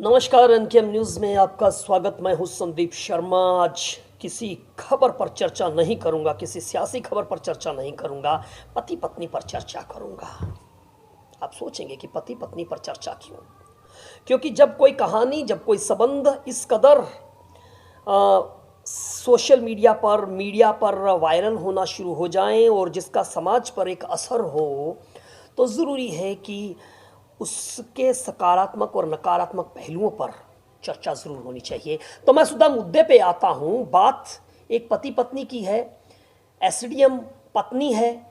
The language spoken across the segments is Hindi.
नमस्कार, एनकेएम न्यूज़ में आपका स्वागत। मैं हूं संदीप शर्मा। आज किसी खबर पर चर्चा नहीं करूंगा, किसी सियासी खबर पर चर्चा नहीं करूंगा, पति पत्नी पर चर्चा करूंगा। आप सोचेंगे कि पति पत्नी पर चर्चा क्यों? क्योंकि जब कोई कहानी, जब कोई संबंध इस कदर सोशल मीडिया पर वायरल होना शुरू हो जाएं और जिसका समाज पर एक असर हो, तो ज़रूरी है कि उसके सकारात्मक और नकारात्मक पहलुओं पर चर्चा ज़रूर होनी चाहिए। तो मैं सीधा मुद्दे पे आता हूँ। बात एक पति पत्नी की है। एसडीएम पत्नी है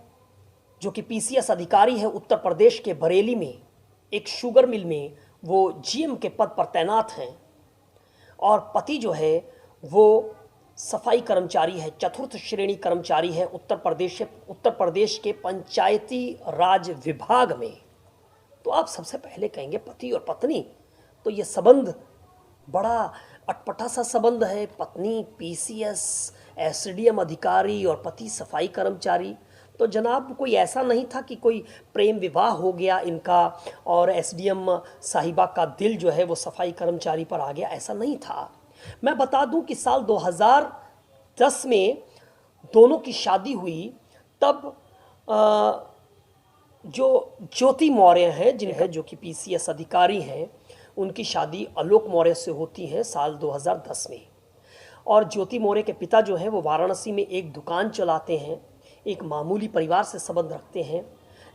जो कि पीसीएस अधिकारी है उत्तर प्रदेश के बरेली में, एक शुगर मिल में वो जीएम के पद पर तैनात हैं। और पति जो है वो सफाई कर्मचारी है, चतुर्थ श्रेणी कर्मचारी है उत्तर प्रदेश के पंचायती राज विभाग में। तो आप सबसे पहले कहेंगे पति और पत्नी, तो ये संबंध बड़ा अटपटा सा संबंध है। पत्नी पीसीएस एसडीएम अधिकारी और पति सफाई कर्मचारी। तो जनाब, कोई ऐसा नहीं था कि कोई प्रेम विवाह हो गया इनका और एसडीएम साहिबा का दिल जो है वो सफाई कर्मचारी पर आ गया, ऐसा नहीं था। मैं बता दूं कि साल 2010 में दोनों की शादी हुई। तब जो ज्योति मौर्य हैं जो कि पीसीएस अधिकारी हैं, उनकी शादी आलोक मौर्य से होती है साल 2010 में। और ज्योति मौर्य के पिता जो हैं वो वाराणसी में एक दुकान चलाते हैं, एक मामूली परिवार से संबंध रखते हैं।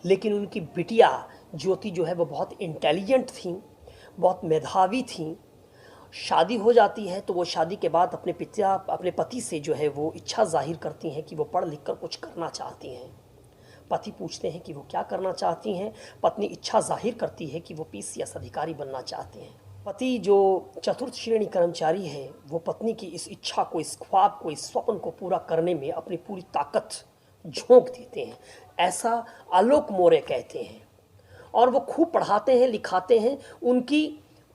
लेकिन उनकी बिटिया ज्योति जो है वो बहुत इंटेलिजेंट थी, बहुत मेधावी थी। शादी हो जाती है तो वो शादी के बाद अपने पति से जो है वो इच्छा जाहिर करती हैं कि वो पढ़ लिख कर कुछ करना चाहती हैं। पति पूछते हैं कि वो क्या करना चाहती हैं। पत्नी इच्छा जाहिर करती है कि वो पीसीएस अधिकारी बनना चाहते हैं। पति जो चतुर्थ श्रेणी कर्मचारी है, वो पत्नी की इस इच्छा को, इस ख्वाब को, इस स्वप्न को पूरा करने में अपनी पूरी ताकत झोंक देते हैं, ऐसा आलोक मौर्य कहते हैं। और वो खूब पढ़ाते हैं, लिखाते हैं। उनकी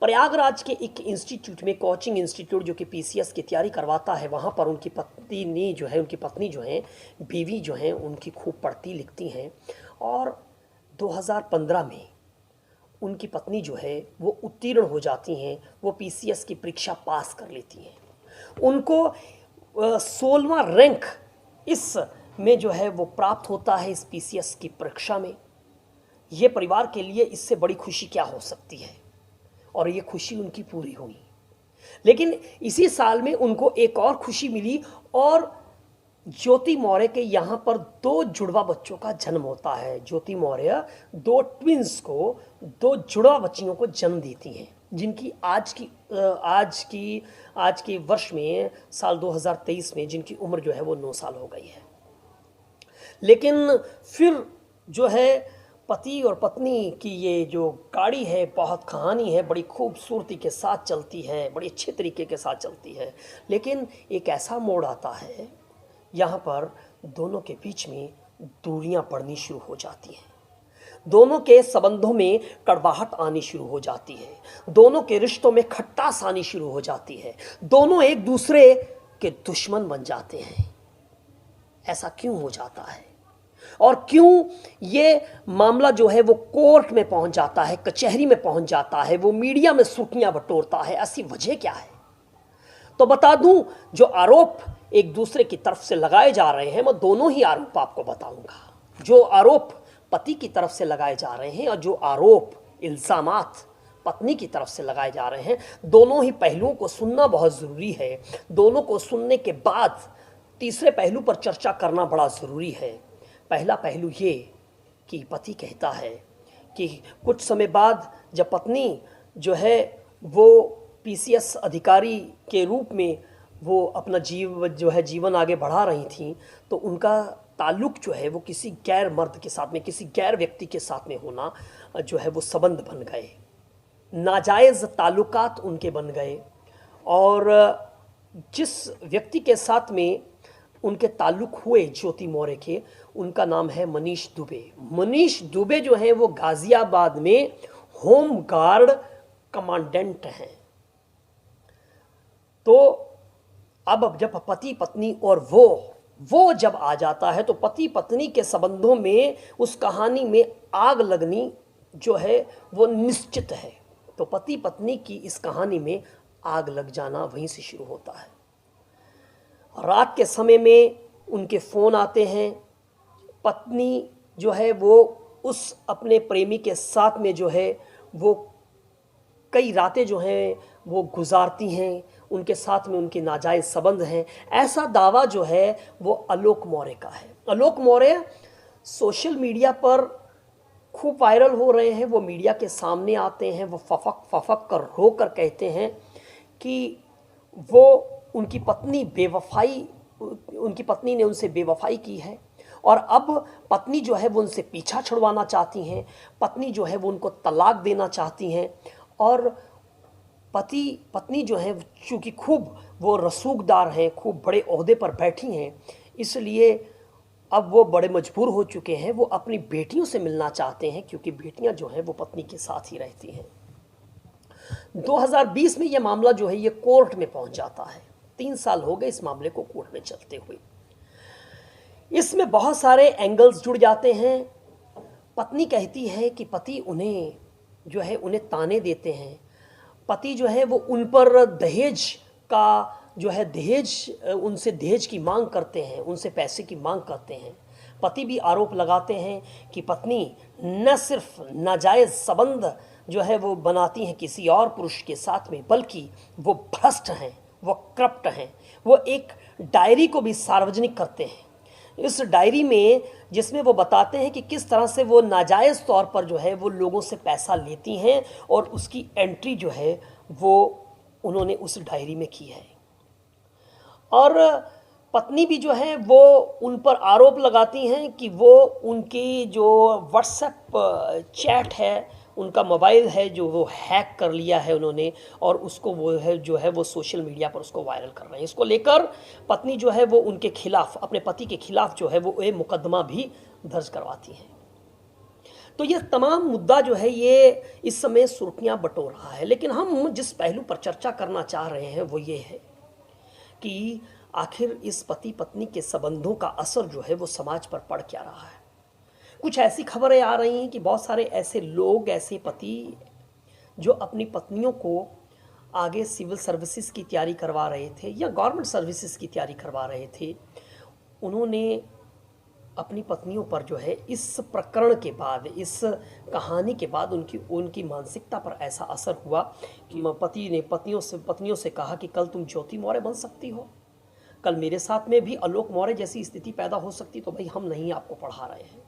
प्रयागराज के एक इंस्टीट्यूट में, कोचिंग इंस्टीट्यूट जो कि पीसीएस की तैयारी करवाता है, वहाँ पर उनकी पत्नी जो है बीवी जो है उनकी खूब पढ़ती लिखती हैं। और 2015 में उनकी पत्नी जो है वो उत्तीर्ण हो जाती हैं, वो पीसीएस की परीक्षा पास कर लेती हैं। उनको 16वां रैंक इस में जो है वो प्राप्त होता है इस पीसीएस की परीक्षा में। ये परिवार के लिए इससे बड़ी खुशी क्या हो सकती है, और ये खुशी उनकी पूरी हुई। लेकिन इसी साल में उनको एक और खुशी मिली और ज्योति मौर्य के यहाँ पर 2 जुड़वा बच्चों का जन्म होता है। ज्योति मौर्य 2 ट्विंस को, 2 जुड़वा बच्चियों को जन्म देती हैं, जिनकी आज के वर्ष में साल 2023 में जिनकी उम्र जो है वो 9 साल हो गई है। लेकिन फिर जो है पति और पत्नी की ये जो गाड़ी है, बहुत कहानी है, बड़ी खूबसूरती के साथ चलती है, बड़ी अच्छे तरीके के साथ चलती है। लेकिन एक ऐसा मोड़ आता है यहाँ पर दोनों के बीच में दूरियां पड़नी शुरू हो जाती हैं। दोनों के संबंधों में कड़वाहट आनी शुरू हो जाती है। दोनों के रिश्तों में खट्टास आनी शुरू हो जाती है। दोनों एक दूसरे के दुश्मन बन जाते हैं। ऐसा क्यों हो जाता है और क्यों ये मामला जो है वो कोर्ट में पहुंच जाता है, कचहरी में पहुंच जाता है, वो मीडिया में सुर्खियां बटोरता है? ऐसी वजह क्या है? तो बता दूं, जो आरोप एक दूसरे की तरफ से लगाए जा रहे हैं, मैं दोनों ही आरोप आपको बताऊंगा। जो आरोप पति की तरफ से लगाए जा रहे हैं और जो आरोप, इल्जामात पत्नी की तरफ से लगाए जा रहे हैं, दोनों ही पहलुओं को सुनना बहुत जरूरी है। दोनों को सुनने के बाद तीसरे पहलू पर चर्चा करना बड़ा जरूरी है। पहला पहलू ये कि पति कहता है कि कुछ समय बाद जब पत्नी जो है वो पीसीएस अधिकारी के रूप में वो अपना जीवन आगे बढ़ा रही थी, तो उनका ताल्लुक जो है वो किसी गैर मर्द के साथ में, किसी गैर व्यक्ति के साथ में होना जो है वो संबंध बन गए, नाजायज़ ताल्लुकात उनके बन गए। और जिस व्यक्ति के साथ में उनके ताल्लुक हुए ज्योति मौर्य के, उनका नाम है मनीष दुबे। मनीष दुबे जो है वो गाजियाबाद में होम गार्ड कमांडेंट हैं। तो अब जब पति पत्नी और वो जब आ जाता है, तो पति पत्नी के संबंधों में, उस कहानी में आग लगनी जो है वो निश्चित है। तो पति पत्नी की इस कहानी में आग लग जाना वहीं से शुरू होता है। रात के समय में उनके फ़ोन आते हैं, पत्नी जो है वो उस अपने प्रेमी के साथ में जो है वो कई रातें जो हैं वो गुजारती हैं, उनके साथ में उनके नाजायज़ संबंध हैं, ऐसा दावा जो है वो आलोक मौर्य का है। आलोक मौर्य सोशल मीडिया पर खूब वायरल हो रहे हैं, वो मीडिया के सामने आते हैं, वो फफक फफक कर रो कर कहते हैं कि वो उनकी पत्नी ने उनसे बेवफाई की है और अब पत्नी जो है वो उनसे पीछा छुड़वाना चाहती हैं, पत्नी जो है वो उनको तलाक देना चाहती हैं और पत्नी जो है चूँकि खूब वो रसूखदार हैं, खूब बड़े ओहदे पर बैठी हैं, इसलिए अब वो बड़े मजबूर हो चुके हैं, वो अपनी बेटियों से मिलना चाहते हैं क्योंकि बेटियां जो हैं वो पत्नी के साथ ही रहती हैं। 2020 में ये मामला जो है ये कोर्ट में पहुंच जाता है। 3 साल हो गए इस मामले को कोर्ट में चलते हुए। इसमें बहुत सारे एंगल्स जुड़ जाते हैं। पत्नी कहती है कि पति उन्हें ताने देते हैं, पति जो है वो उन पर उनसे दहेज की मांग करते हैं, उनसे पैसे की मांग करते हैं। पति भी आरोप लगाते हैं कि पत्नी न सिर्फ नाजायज़ संबंध जो है वो बनाती हैं किसी और पुरुष के साथ में, बल्कि वो भ्रष्ट हैं, वो करप्ट हैं। वो एक डायरी को भी सार्वजनिक करते हैं। इस डायरी में जिसमें वो बताते हैं कि किस तरह से वो नाजायज़ तौर पर जो है वो लोगों से पैसा लेती हैं और उसकी एंट्री जो है वो उन्होंने उस डायरी में की है। और पत्नी भी जो है वो उन पर आरोप लगाती हैं कि वो उनकी जो व्हाट्सएप चैट है, उनका मोबाइल है जो वो हैक कर लिया है उन्होंने और उसको वो सोशल मीडिया पर उसको वायरल कर रहे हैं। इसको लेकर पत्नी जो है वो उनके खिलाफ, अपने पति के खिलाफ जो है वो ये मुकदमा भी दर्ज करवाती हैं। तो ये तमाम मुद्दा जो है ये इस समय सुर्खियां बटोर रहा है। लेकिन हम जिस पहलू पर चर्चा करना चाह रहे हैं वो ये है कि आखिर इस पति पत्नी के संबंधों का असर जो है वो समाज पर पड़ क्या रहा है। कुछ ऐसी खबरें आ रही हैं कि बहुत सारे ऐसे लोग, ऐसे पति जो अपनी पत्नियों को आगे सिविल सर्विसेज की तैयारी करवा रहे थे या गवर्नमेंट सर्विसेज की तैयारी करवा रहे थे, उन्होंने अपनी पत्नियों पर जो है इस प्रकरण के बाद, इस कहानी के बाद उनकी मानसिकता पर ऐसा असर हुआ कि पति ने पत्नियों से कहा कि कल तुम ज्योति मौर्य बन सकती हो, कल मेरे साथ में भी आलोक मौर्य जैसी स्थिति पैदा हो सकती, तो भाई हम नहीं आपको पढ़ा रहे हैं।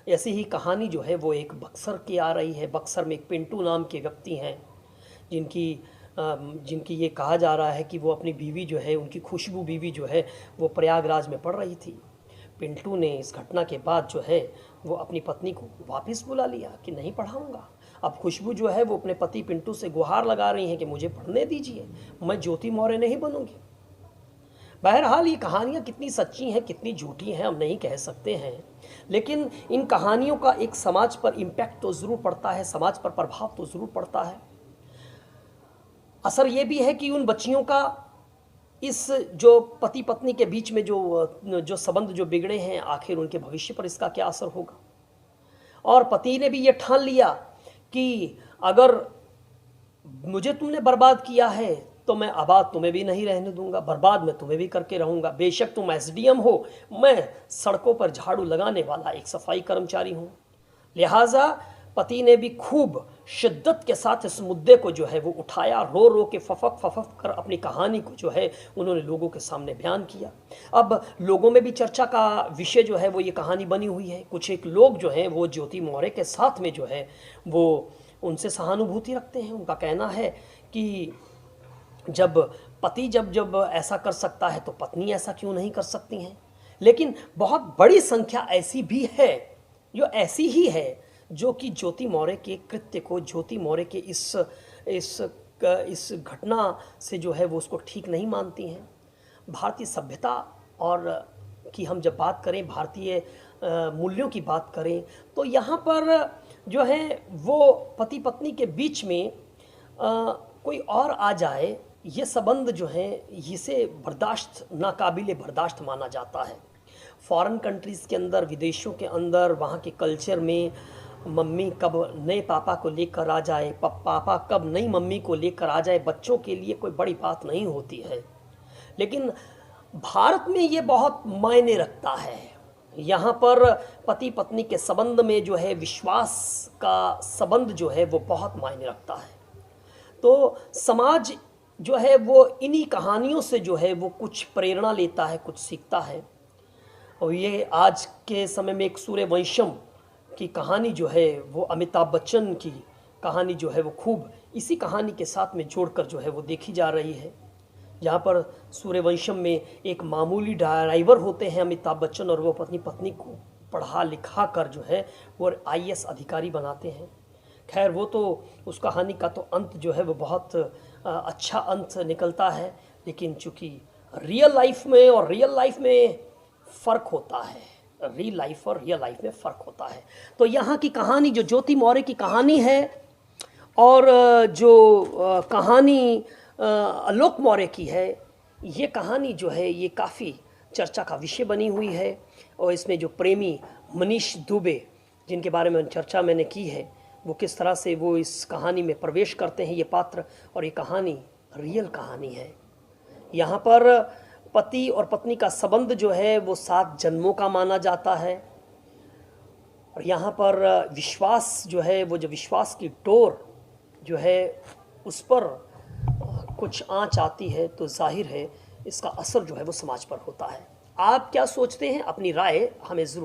ऐसी ही कहानी जो है वो एक बक्सर की आ रही है। बक्सर में एक पिंटू नाम के व्यक्ति हैं जिनकी ये कहा जा रहा है कि वो अपनी बीवी जो है, उनकी खुशबू बीवी जो है वो प्रयागराज में पढ़ रही थी। पिंटू ने इस घटना के बाद जो है वो अपनी पत्नी को वापस बुला लिया कि नहीं पढ़ाऊंगा। अब खुशबू जो है वो अपने पति पिंटू से गुहार लगा रही हैं कि मुझे पढ़ने दीजिए, मैं ज्योति मौर्य नहीं बनूंगी। बहरहाल ये कहानियाँ कितनी सच्ची हैं कितनी झूठी हैं हम नहीं कह सकते हैं, लेकिन इन कहानियों का एक समाज पर इम्पैक्ट तो ज़रूर पड़ता है, समाज पर प्रभाव तो ज़रूर पड़ता है। असर ये भी है कि उन बच्चियों का इस जो पति पत्नी के बीच में जो संबंध जो बिगड़े हैं, आखिर उनके भविष्य पर इसका क्या असर होगा। और पति ने भी ये ठान लिया कि अगर मुझे तुमने बर्बाद किया है तो मैं आबाद तुम्हें भी नहीं रहने दूंगा, बर्बाद मैं तुम्हें भी करके रहूंगा। बेशक तुम एसडीएम हो, मैं सड़कों पर झाड़ू लगाने वाला एक सफाई कर्मचारी हूं। लिहाजा पति ने भी खूब शिद्दत के साथ इस मुद्दे को जो है वो उठाया, रो रो के फफक कर अपनी कहानी को जो है उन्होंने लोगों के सामने बयान किया। अब लोगों में भी चर्चा का विषय जो है वो ये कहानी बनी हुई है। कुछ एक लोग जो हैं वो ज्योति मौर्य के साथ में जो है वो उनसे सहानुभूति रखते हैं। उनका कहना है कि जब पति जब ऐसा कर सकता है तो पत्नी ऐसा क्यों नहीं कर सकती हैं। लेकिन बहुत बड़ी संख्या ऐसी भी है जो ऐसी ही है जो कि ज्योति मौर्य के कृत्य को, ज्योति मौर्य के इस घटना से जो है वो उसको ठीक नहीं मानती हैं। भारतीय सभ्यता और की हम जब बात करें, भारतीय मूल्यों की बात करें, तो यहाँ पर जो है वो पति पत्नी के बीच में कोई और आ जाए, ये संबंध जो है इसे बर्दाश्त, नाकाबिले बर्दाश्त माना जाता है। फॉरेन कंट्रीज़ के अंदर, विदेशों के अंदर, वहाँ के कल्चर में मम्मी कब नए पापा को लेकर आ जाए, पापा कब नई मम्मी को लेकर आ जाए, बच्चों के लिए कोई बड़ी बात नहीं होती है। लेकिन भारत में ये बहुत मायने रखता है। यहाँ पर पति पत्नी के संबंध में जो है विश्वास का संबंध जो है वो बहुत मायने रखता है। तो समाज जो है वो इन्हीं कहानियों से जो है वो कुछ प्रेरणा लेता है, कुछ सीखता है। और ये आज के समय में एक सूर्यवंशम की कहानी जो है वो अमिताभ बच्चन की कहानी जो है वो खूब इसी कहानी के साथ में जोड़कर जो है वो देखी जा रही है। जहाँ पर सूर्यवंशम में एक मामूली ड्राइवर होते हैं अमिताभ बच्चन, और वो अपनी पत्नी को पढ़ा लिखा कर जो है वो IAS अधिकारी बनाते हैं। खैर वो तो उस कहानी का तो अंत जो है वो बहुत अच्छा अंत निकलता है, लेकिन चूँकि रियल लाइफ में फ़र्क होता है, रियल लाइफ और रियल लाइफ में फ़र्क होता है। तो यहाँ की कहानी जो ज्योति मौर्य की कहानी है और जो कहानी आलोक मौर्य की है, ये कहानी जो है ये काफ़ी चर्चा का विषय बनी हुई है। और इसमें जो प्रेमी मनीष दुबे जिनके बारे में चर्चा मैंने की है, वो किस तरह से वो इस कहानी में प्रवेश करते हैं ये पात्र, और ये कहानी रियल कहानी है। यहाँ पर पति और पत्नी का संबंध जो है वो 7 जन्मों का माना जाता है। और यहाँ पर विश्वास जो है वो जो विश्वास की डोर जो है उस पर कुछ आँच आती है तो जाहिर है इसका असर जो है वो समाज पर होता है। आप क्या सोचते हैं? अपनी राय हमें ज़रूर